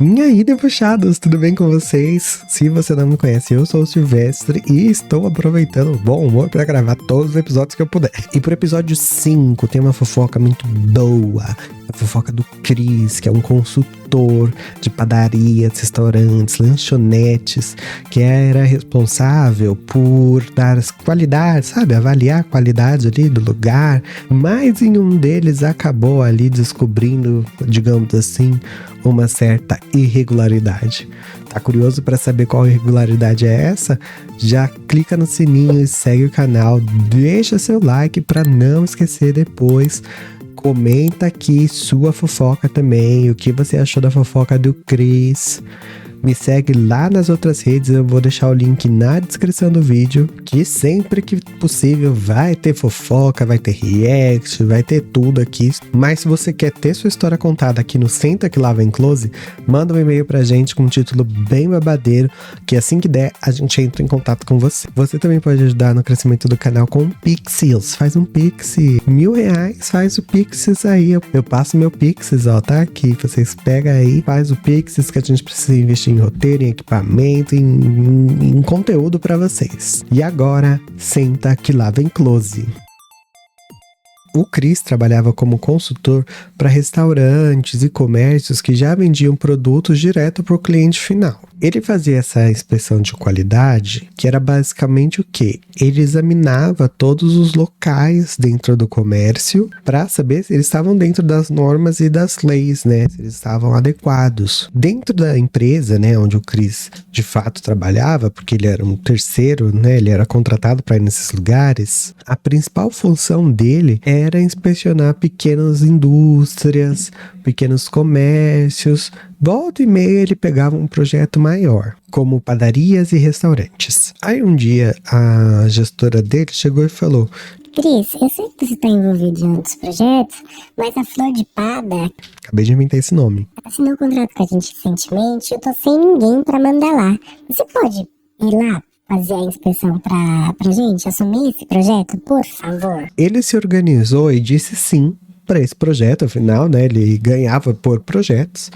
E aí, debochados, tudo bem com vocês? Se você não me conhece, eu sou o Silvestre e estou aproveitando o bom humor para gravar todos os episódios que eu puder. E pro episódio 5 tem uma fofoca muito boa, a fofoca do Cris, que é um consultor de padarias, restaurantes, lanchonetes, que era responsável por dar as qualidades, sabe? Avaliar a qualidade ali do lugar, mas em um deles acabou ali descobrindo, digamos assim, uma certa irregularidade. Tá curioso para saber qual irregularidade é essa? Já clica no sininho e segue o canal, deixa seu like para não esquecer depois. Comenta aqui sua fofoca também, o que você achou da fofoca do Cris. Me segue lá nas outras redes, eu vou deixar o link na descrição do vídeo, que sempre que possível vai ter fofoca, vai ter react, vai ter tudo aqui. Mas se você quer ter sua história contada aqui no Senta Que Lá Vem Close, manda um e-mail pra gente com um título bem babadeiro, que assim que der, a gente entra em contato com você. Você também pode ajudar no crescimento do canal com Pixies, faz um Pix, R$1.000, faz o Pixies aí, eu passo meu Pixies, ó, tá aqui, vocês pegam aí, faz o Pixies que a gente precisa investir em roteiro, em equipamento, em conteúdo para vocês. E agora, Senta Que Lá Vem Close. O Cris trabalhava como consultor para restaurantes e comércios que já vendiam produtos direto para o cliente final. Ele fazia essa inspeção de qualidade, que era basicamente o quê? Ele examinava todos os locais dentro do comércio para saber se eles estavam dentro das normas e das leis, né? Se eles estavam adequados. Dentro da empresa, né, onde o Cris de fato trabalhava, porque ele era um terceiro, né? Ele era contratado para ir nesses lugares. A principal função dele era inspecionar pequenas indústrias, pequenos comércios. Volta e meia ele pegava um projeto maior, como padarias e restaurantes. Aí um dia a gestora dele chegou e falou: Cris, eu sei que você está envolvido em outros projetos, mas a Flor de Pada acabei de inventar esse nome. assinou um contrato com a gente recentemente e eu tô sem ninguém para mandar lá. Você pode ir lá fazer a inspeção pra gente assumir esse projeto, por favor? Ele se organizou e disse sim para esse projeto, afinal, né, ele ganhava por projetos,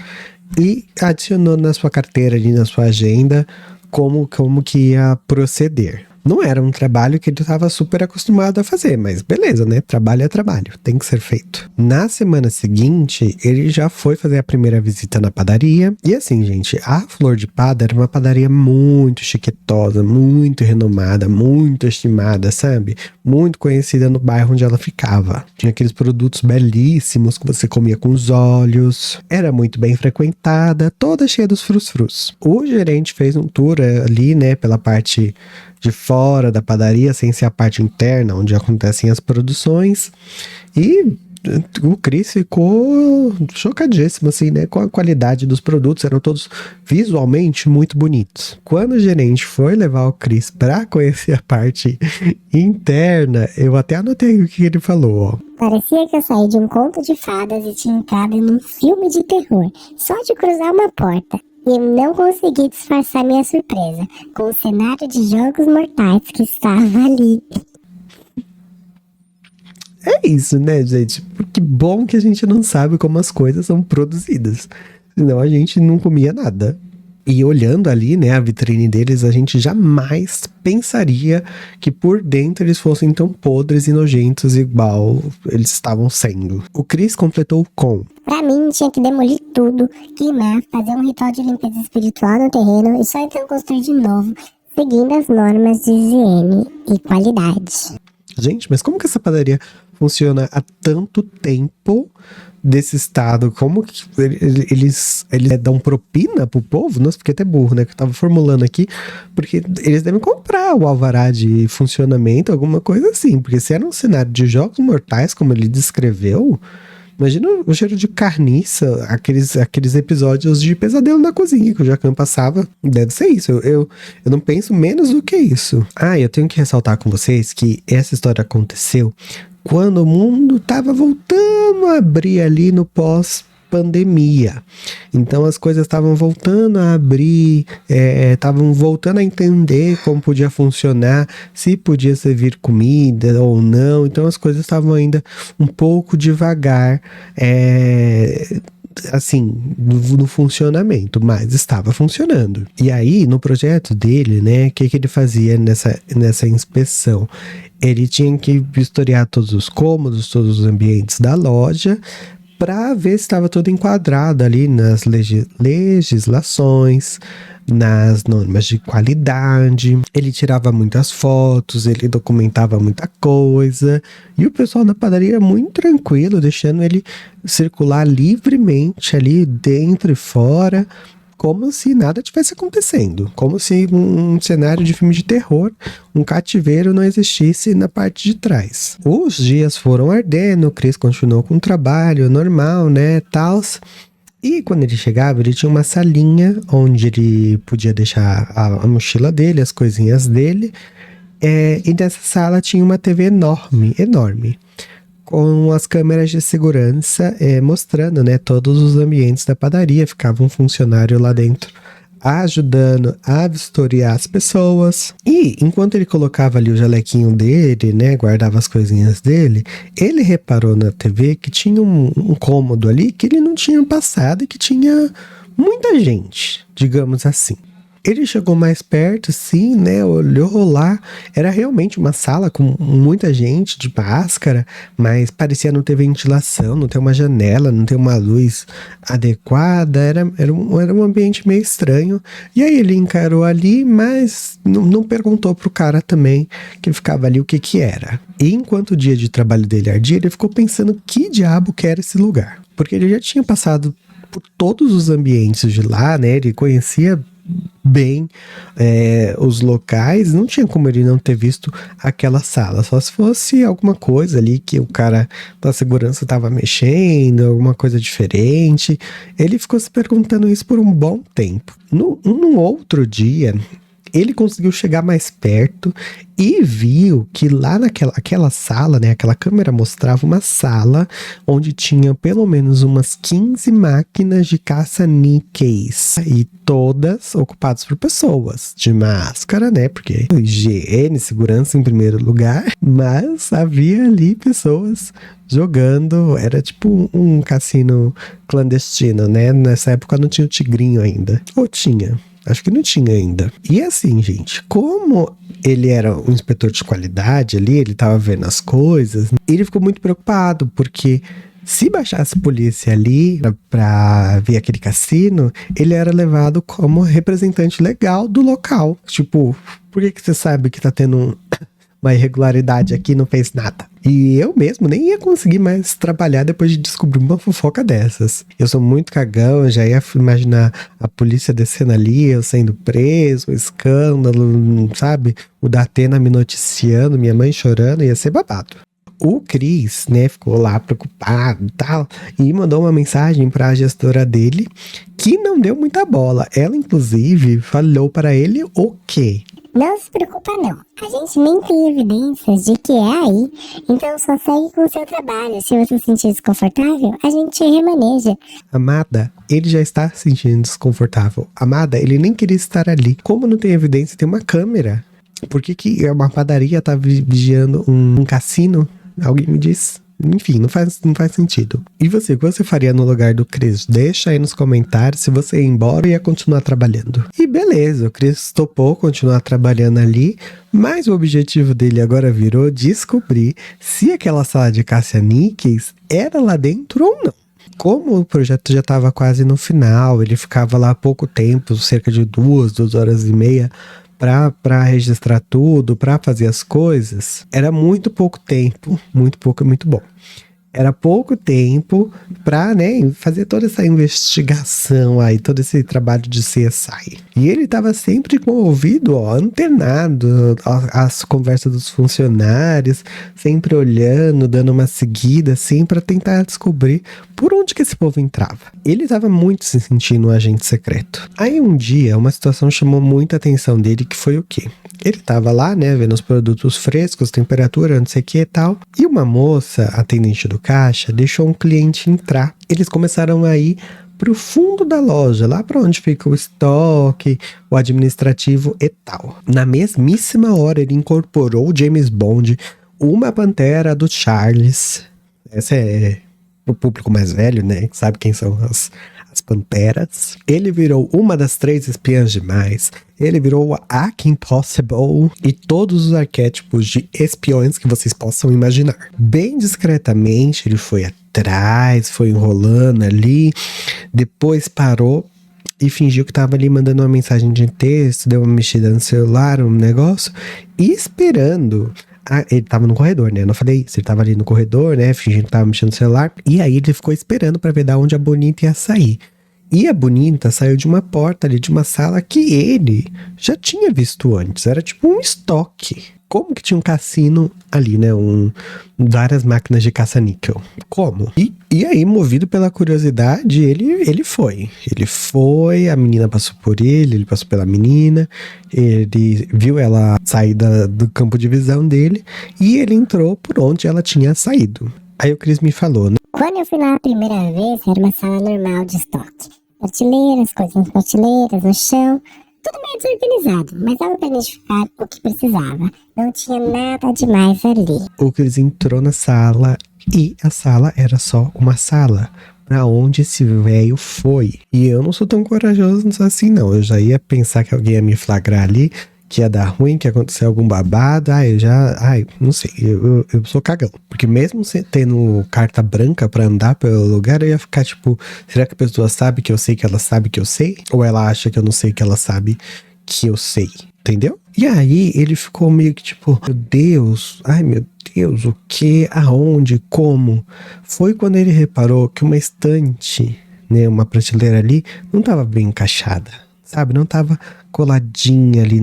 e adicionou na sua carteira ali, na sua agenda, como que ia proceder. Não era um trabalho que ele estava super acostumado a fazer, mas beleza, né? Trabalho é trabalho, tem que ser feito. Na semana seguinte, ele já foi fazer a primeira visita na padaria. E assim, gente, a Flor de Pada era uma padaria muito chiquetosa, muito renomada, muito estimada, sabe? Muito conhecida no bairro onde ela ficava. Tinha aqueles produtos belíssimos que você comia com os olhos. Era muito bem frequentada, toda cheia dos frus-frus. O gerente fez um tour ali, né, pela parte de fora da padaria, sem ser a parte interna, onde acontecem as produções, e o Cris ficou chocadíssimo, assim, né, com a qualidade dos produtos, eram todos visualmente muito bonitos. Quando o gerente foi levar o Cris para conhecer a parte interna, eu até anotei o que ele falou, ó. Parecia que eu saí de um conto de fadas e tinha entrado em um filme de terror, só de cruzar uma porta. E eu não consegui disfarçar minha surpresa com o cenário de Jogos Mortais que estava ali. É isso, né, gente? Que bom que a gente não sabe como as coisas são produzidas. Senão a gente não comia nada. E olhando ali, né, a vitrine deles, a gente jamais pensaria que por dentro eles fossem tão podres e nojentos igual eles estavam sendo. O Cris completou com: Pra mim, tinha que demolir tudo, queimar, fazer um ritual de limpeza espiritual no terreno e só então construir de novo, seguindo as normas de higiene e qualidade. Gente, mas como que essa padaria funciona há tanto tempo desse estado? Como que eles dão propina pro povo? Nossa, fiquei até burro, né? Que eu tava formulando aqui, porque eles devem comprar o alvará de funcionamento, alguma coisa assim, porque se era um cenário de Jogos Mortais, como ele descreveu, imagina o cheiro de carniça, aqueles episódios de Pesadelo na Cozinha que o Jacan passava. Deve ser isso. Eu não penso menos do que isso. Ah, eu tenho que ressaltar com vocês que essa história aconteceu quando o mundo estava voltando a abrir ali no pós-pandemia. Então as coisas estavam voltando a abrir, estavam voltando a entender como podia funcionar, se podia servir comida ou não. Então as coisas estavam ainda um pouco devagar, assim, no funcionamento, mas estava funcionando. E aí, no projeto dele, né, o que ele fazia nessa inspeção? Ele tinha que vistoriar todos os cômodos, todos os ambientes da loja, para ver se estava tudo enquadrado ali nas legislações, nas normas de qualidade. Ele tirava muitas fotos, ele documentava muita coisa, e o pessoal da padaria muito tranquilo, deixando ele circular livremente ali dentro e fora, como se nada tivesse acontecendo, como se um cenário de filme de terror, um cativeiro não existisse na parte de trás. Os dias foram ardendo, o Chris continuou com o trabalho normal, né, tals. E quando ele chegava, ele tinha uma salinha onde ele podia deixar a mochila dele, as coisinhas dele. E nessa sala tinha uma TV enorme, com as câmeras de segurança mostrando, né, todos os ambientes da padaria. Ficava um funcionário lá dentro ajudando a vistoriar as pessoas. E enquanto ele colocava ali o jalequinho dele, né, guardava as coisinhas dele, ele reparou na TV que tinha um cômodo ali que ele não tinha passado e que tinha muita gente, digamos assim. Ele chegou mais perto, sim, né? Olhou lá. Era realmente uma sala com muita gente de máscara, mas parecia não ter ventilação, não ter uma janela, não ter uma luz adequada. Era um ambiente meio estranho. E aí ele encarou ali, mas não perguntou pro cara também que ficava ali o que era. E enquanto o dia de trabalho dele ardia, ele ficou pensando que diabo que era esse lugar. Porque ele já tinha passado por todos os ambientes de lá, né? Ele conhecia bem os locais, não tinha como ele não ter visto aquela sala, só se fosse alguma coisa ali que o cara da segurança estava mexendo, alguma coisa diferente. Ele ficou se perguntando isso por um bom tempo. Num outro dia, ele conseguiu chegar mais perto e viu que lá naquela sala, né, aquela câmera mostrava uma sala onde tinha pelo menos umas 15 máquinas de caça-níqueis, e todas ocupadas por pessoas de máscara, né, porque higiene, segurança em primeiro lugar, mas havia ali pessoas jogando. Era tipo um cassino clandestino, né? Nessa época não tinha o tigrinho ainda, ou tinha? Acho que não tinha ainda. E assim, gente, como ele era um inspetor de qualidade ali, ele tava vendo as coisas, ele ficou muito preocupado, porque se baixasse polícia ali pra ver aquele cassino, ele era levado como representante legal do local. Tipo, por que você sabe que tá tendo uma irregularidade aqui e não fez nada? E eu mesmo nem ia conseguir mais trabalhar depois de descobrir uma fofoca dessas. Eu sou muito cagão, eu já ia imaginar a polícia descendo ali, eu sendo preso, o escândalo, sabe? O Datena me noticiando, minha mãe chorando, ia ser babado. O Chris, né, ficou lá preocupado e tal, e mandou uma mensagem para a gestora dele, que não deu muita bola. Ela, inclusive, falou para ele o quê? Não se preocupa não, a gente nem tem evidências de que é aí, então só segue com o seu trabalho. Se você se sentir desconfortável, a gente remaneja. Amada, ele já está se sentindo desconfortável. Amada, ele nem queria estar ali. Como não tem evidência, tem uma câmera. Por que uma padaria tá vigiando um cassino? Alguém me diz? Enfim, não faz sentido. E você, o que você faria no lugar do Chris? Deixa aí nos comentários se você ia embora ou ia continuar trabalhando. E beleza, o Chris topou continuar trabalhando ali, mas o objetivo dele agora virou descobrir se aquela sala de caça-níqueis era lá dentro ou não. Como o projeto já estava quase no final, ele ficava lá há pouco tempo, cerca de 2 horas e meia, para registrar tudo, para fazer as coisas, era muito pouco tempo, muito pouco e muito bom. Era pouco tempo para, né, fazer toda essa investigação aí, todo esse trabalho de CSI. E ele estava sempre com o ouvido, antenado às conversas dos funcionários, sempre olhando, dando uma seguida, assim, para tentar descobrir por onde que esse povo entrava. Ele estava muito se sentindo um agente secreto. Aí um dia, uma situação chamou muita atenção dele, que foi o quê? Ele tava lá, né, vendo os produtos frescos, temperatura, não sei o que e tal. E uma moça, atendente do caixa, deixou um cliente entrar. Eles começaram a ir pro fundo da loja, lá para onde fica o estoque, o administrativo e tal. Na mesmíssima hora, ele incorporou o James Bond, uma pantera do Charles. Essa é pro público mais velho, né, que sabe quem são as panteras. Ele virou uma das 3 espiãs demais. Ele virou a Kim Possible e todos os arquétipos de espiões que vocês possam imaginar. Bem discretamente, ele foi atrás, foi enrolando ali, depois parou e fingiu que tava ali mandando uma mensagem de texto, deu uma mexida no celular, um negócio, e esperando. Ele tava no corredor, né? Eu não falei isso. Ele tava ali no corredor, né? Fingindo que tava mexendo no celular. E aí ele ficou esperando pra ver da onde a Bonita ia sair. E a Bonita saiu de uma porta ali, de uma sala que ele já tinha visto antes. Era tipo um estoque. Como que tinha um cassino ali, né? Várias máquinas de caça-níquel. Como? E aí, movido pela curiosidade, ele foi. Ele foi, a menina passou por ele passou pela menina, ele viu ela sair do campo de visão dele e ele entrou por onde ela tinha saído. Aí o Chris me falou, né? Quando eu fui lá a primeira vez, era uma sala normal de estoque. Prateleiras, coisas nas prateleiras, no chão. Tudo meio desorganizado, mas dava pra identificar o que precisava. Não tinha nada demais ali. O Chris entrou na sala e a sala era só uma sala. Pra onde esse velho foi? E eu não sou tão corajoso assim, não. Eu já ia pensar que alguém ia me flagrar ali, que ia dar ruim, que ia acontecer algum babado. Não sei. Eu sou cagão. Porque mesmo tendo carta branca pra andar pelo lugar, eu ia ficar tipo, será que a pessoa sabe que eu sei que ela sabe que eu sei? Ou ela acha que eu não sei que ela sabe que eu sei? Entendeu? E aí ele ficou meio que tipo, meu Deus, o que, aonde, como? Foi quando ele reparou que uma estante, né, uma prateleira ali, não tava bem encaixada, sabe? Não tava coladinha ali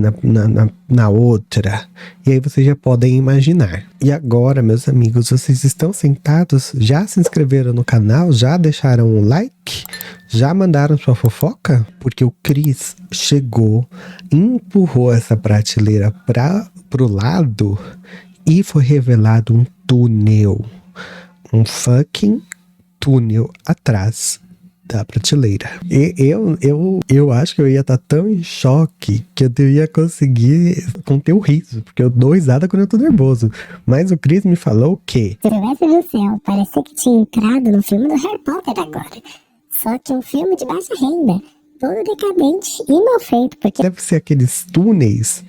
na outra. E aí vocês já podem imaginar. E agora, meus amigos, vocês estão sentados? Já se inscreveram no canal? Já deixaram um like? Já mandaram sua fofoca? Porque o Chris chegou, empurrou essa prateleira pro lado e foi revelado um túnel. Um fucking túnel atrás da prateleira. E eu acho que eu ia estar tão em choque que eu ia conseguir conter o riso, porque eu dou risada quando eu tô nervoso. Mas o Chris me falou que Silvestre do céu, parecia que tinha entrado no filme do Harry Potter agora. Só que um filme de baixa renda, todo decadente e mal feito, porque deve ser aqueles túneis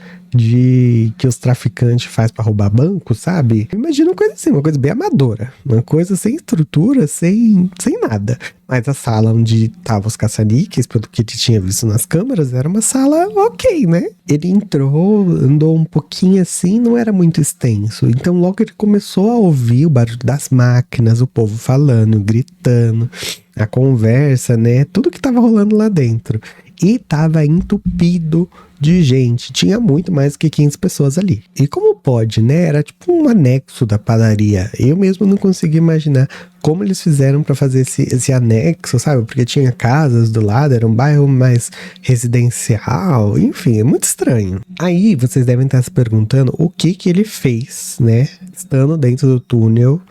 que os traficantes fazem pra roubar banco, sabe? Imagina uma coisa assim, uma coisa bem amadora. Uma coisa sem estrutura, sem nada. Mas a sala onde estavam os caça-níqueis, pelo que ele tinha visto nas câmeras, era uma sala ok, né? Ele entrou, andou um pouquinho assim, não era muito extenso. Então logo ele começou a ouvir o barulho das máquinas, o povo falando, gritando, a conversa, né? Tudo que tava rolando lá dentro. E tava entupido de gente. Tinha muito mais que 15 pessoas ali. E como pode, né? Era tipo um anexo da padaria. Eu mesmo não consegui imaginar como eles fizeram pra fazer esse anexo, sabe? Porque tinha casas do lado, era um bairro mais residencial. Enfim, é muito estranho. Aí vocês devem estar se perguntando o que ele fez, né? Estando dentro do túnel,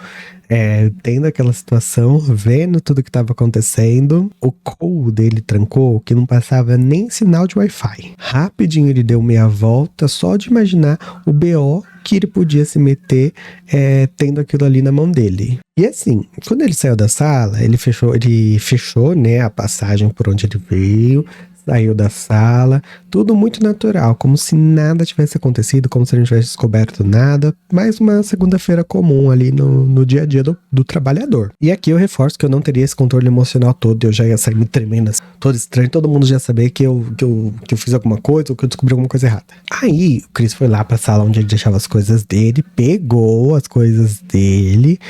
tendo aquela situação, vendo tudo que estava acontecendo, o call dele trancou, que não passava nem sinal de Wi-Fi. Rapidinho ele deu meia volta, só de imaginar o BO que ele podia se meter tendo aquilo ali na mão dele. E assim, quando ele saiu da sala, ele fechou, né, a passagem por onde ele veio, saiu da sala, tudo muito natural, como se nada tivesse acontecido, como se ele não tivesse descoberto nada, mais uma segunda-feira comum ali no dia a dia do trabalhador. E aqui eu reforço que eu não teria esse controle emocional todo, eu já ia sair me tremendo, todo estranho, todo mundo já ia saber que eu fiz alguma coisa ou que eu descobri alguma coisa errada. Aí o Chris foi lá pra sala onde ele deixava as coisas dele, pegou as coisas dele,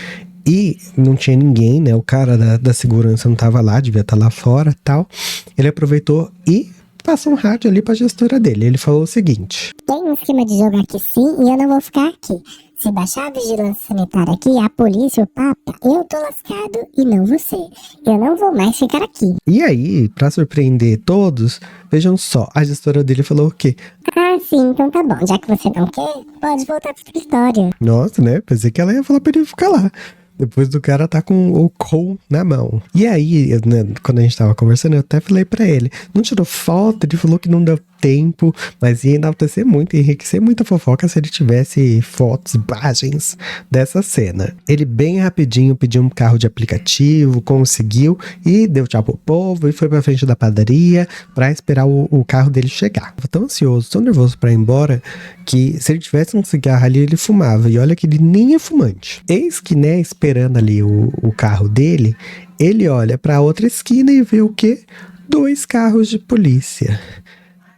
e não tinha ninguém, né? O cara da segurança não tava lá, devia estar lá fora e tal. Ele aproveitou e passou um rádio ali pra gestora dele. Ele falou o seguinte: tem um esquema de jogo aqui sim e eu não vou ficar aqui. Se baixar a vigilância sanitária aqui, a polícia, o papa, eu tô lascado e não você. Eu não vou mais ficar aqui. E aí, pra surpreender todos, vejam só, a gestora dele falou o quê? Ah, sim, então tá bom. Já que você não quer, pode voltar pro escritório. Nossa, né? Pensei que ela ia falar pra ele ficar lá. Depois do cara tá com o call na mão. E aí, né, quando a gente tava conversando, eu até falei pra ele, não tirou foto? Ele falou que não deu tempo, mas ia enaltecer muito, enriquecer muita fofoca se ele tivesse fotos, imagens dessa cena. Ele bem rapidinho pediu um carro de aplicativo, conseguiu e deu tchau pro povo e foi pra frente da padaria pra esperar o carro dele chegar. Tava tão ansioso, tão nervoso pra ir embora, que se ele tivesse um cigarro ali, ele fumava. E olha que ele nem é fumante. Eis que, né, esperando ali o carro dele, ele olha pra outra esquina e vê o quê? 2 carros de polícia.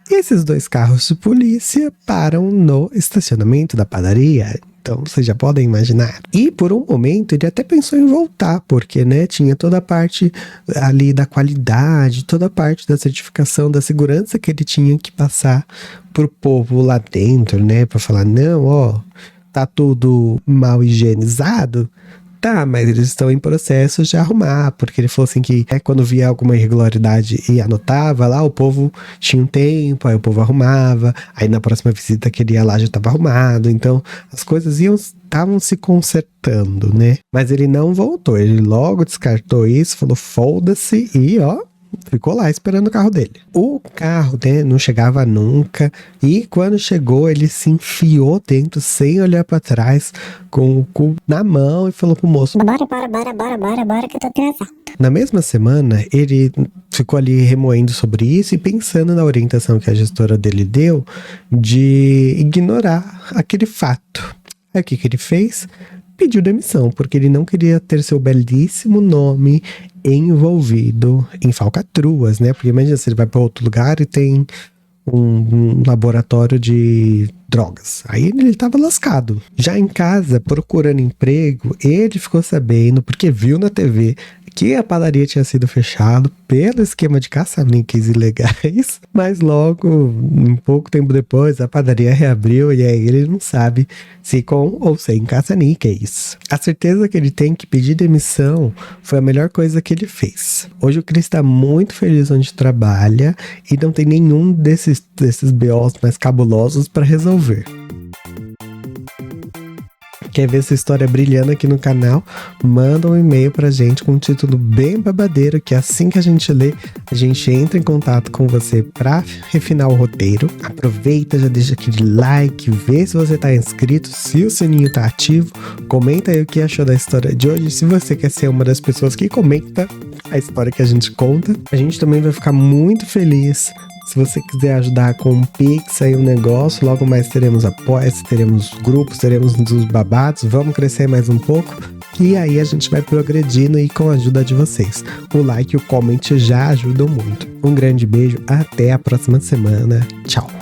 Esses 2 carros de polícia param no estacionamento da padaria. Então, vocês já podem imaginar. E por um momento ele até pensou em voltar, porque, né, tinha toda a parte ali da qualidade, toda a parte da certificação, da segurança que ele tinha que passar pro povo lá dentro, né, pra falar, não, ó, tá tudo mal higienizado. Tá, mas eles estão em processo de arrumar, porque ele falou assim que quando via alguma irregularidade e anotava lá, o povo tinha um tempo, aí o povo arrumava, aí na próxima visita que ele ia lá já estava arrumado, então as coisas estavam se consertando, né? Mas ele não voltou, ele logo descartou isso, falou foda-se e ó, ficou lá esperando o carro dele. O carro, né, não chegava nunca, e quando chegou ele se enfiou dentro sem olhar pra trás, com o cu na mão e falou pro moço: Bora que eu tô atrasado. Na mesma semana, ele ficou ali remoendo sobre isso e pensando na orientação que a gestora dele deu de ignorar aquele fato. Aí o que ele fez? Pediu demissão, porque ele não queria ter seu belíssimo nome envolvido em falcatruas, né? Porque imagina se ele vai para outro lugar e tem um laboratório de drogas. Aí ele estava lascado. Já em casa, procurando emprego, ele ficou sabendo, porque viu na TV, que a padaria tinha sido fechada pelo esquema de caça-níqueis ilegais, mas logo, um pouco tempo depois, a padaria reabriu e aí ele não sabe se com ou sem caça-níqueis. A certeza que ele tem que pedir demissão foi a melhor coisa que ele fez. Hoje o Chris está muito feliz onde trabalha e não tem nenhum desses BOs mais cabulosos para resolver. Quer ver essa história brilhando aqui no canal? Manda um e-mail pra gente com um título bem babadeiro, que assim que a gente lê, a gente entra em contato com você pra refinar o roteiro. Aproveita, já deixa aquele like, vê se você tá inscrito, se o sininho tá ativo, comenta aí o que achou da história de hoje. Se você quer ser uma das pessoas que comenta a história que a gente conta, a gente também vai ficar muito feliz. Se você quiser ajudar com um Pix aí, um negócio, logo mais teremos apoios, teremos grupos, teremos os babados, vamos crescer mais um pouco, e aí a gente vai progredindo e com a ajuda de vocês. O like e o comment já ajudam muito. Um grande beijo, até a próxima semana, tchau!